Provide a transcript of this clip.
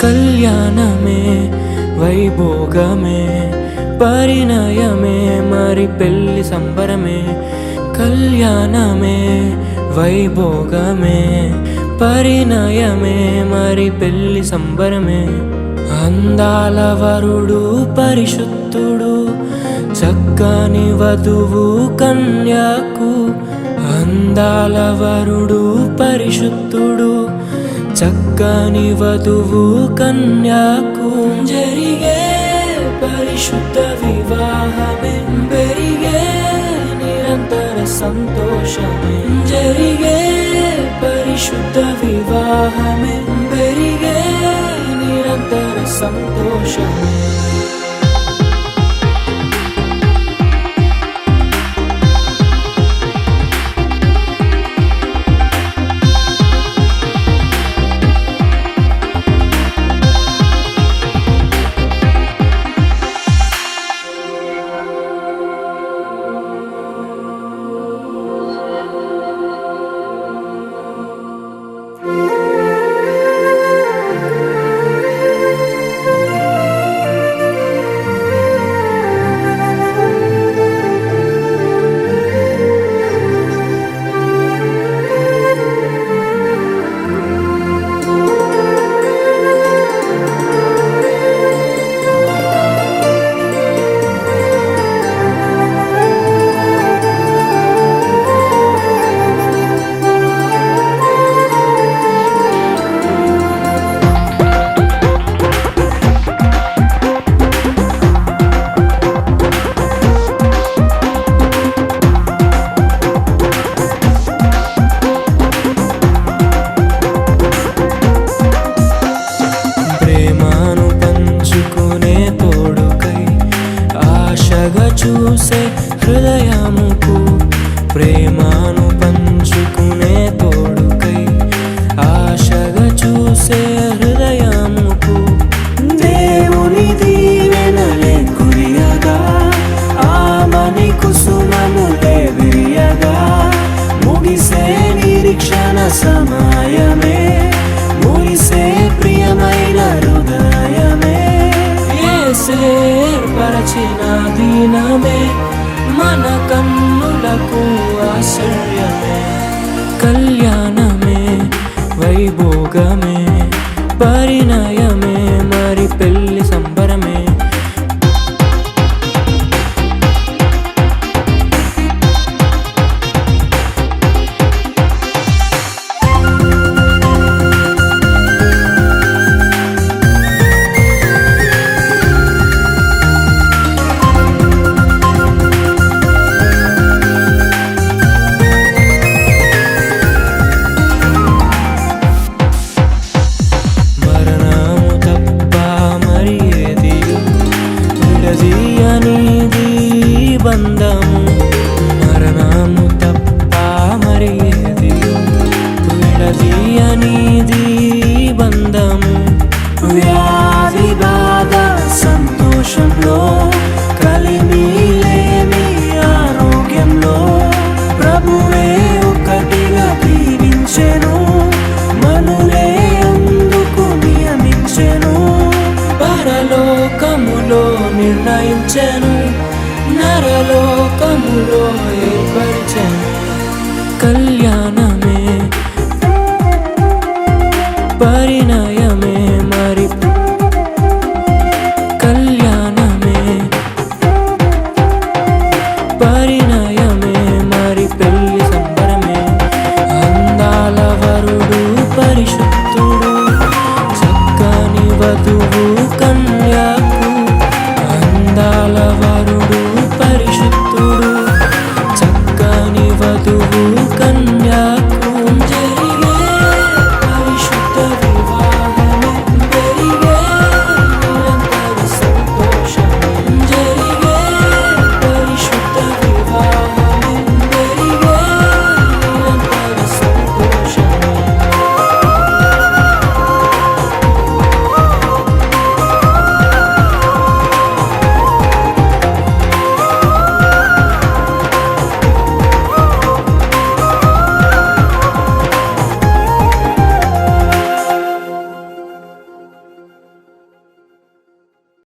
కళ్యాణమే వైభోగమే పరిణయమే మరి పెళ్లి సంబరమే. కళ్యాణమే వైభోగమే పరిణయమే మరి పెళ్లి సంబరమే. అందాల వరుడు పరిశుద్ధుడు చక్కని వధువు కన్యాకు. అందాల వరుడు పరిశుద్ధుడు చక్కని వధువు కన్యాకు. జరిగే పరిశుద్ధ వివాహమే పెరిగే నిరంతర సంతోషమే. జరిగే పరిశుద్ధ వివాహమే పెరిగే నిరంతర సంతోషమే. చూసే హృదయముకు ప్రేమను పంచుకునే తోడుకై ఆశగా చూసే హృదయముకు. దేవుని దీవెనలే కురియగా ఆమని కుసుమములే విరియగా ముగిసే నిరీక్షణ సమయమే ముగిసే ప్రియమైన హృదయమే. ఏర్పరచిన దీనమే మన కన్నులకు ఆశ్చర్యమే. కళ్యాణమే వైభోగమే పరిణయమే మరి పెళ్లి సంబరమే. బంధము మరణము తప్ప మరి ఏది విడదీయనిది బంధము. వ్యాధి బాధ సంతోషంలో కలిమిలేని ఆరోగ్యంలో ప్రభువే ఒకటిగా దీవించెను మనులే అందుకు నియమించెను. పరలోకములో నిర్ణయించెను నరలోకములో ఏర్పరిచెను. కళ్యాణ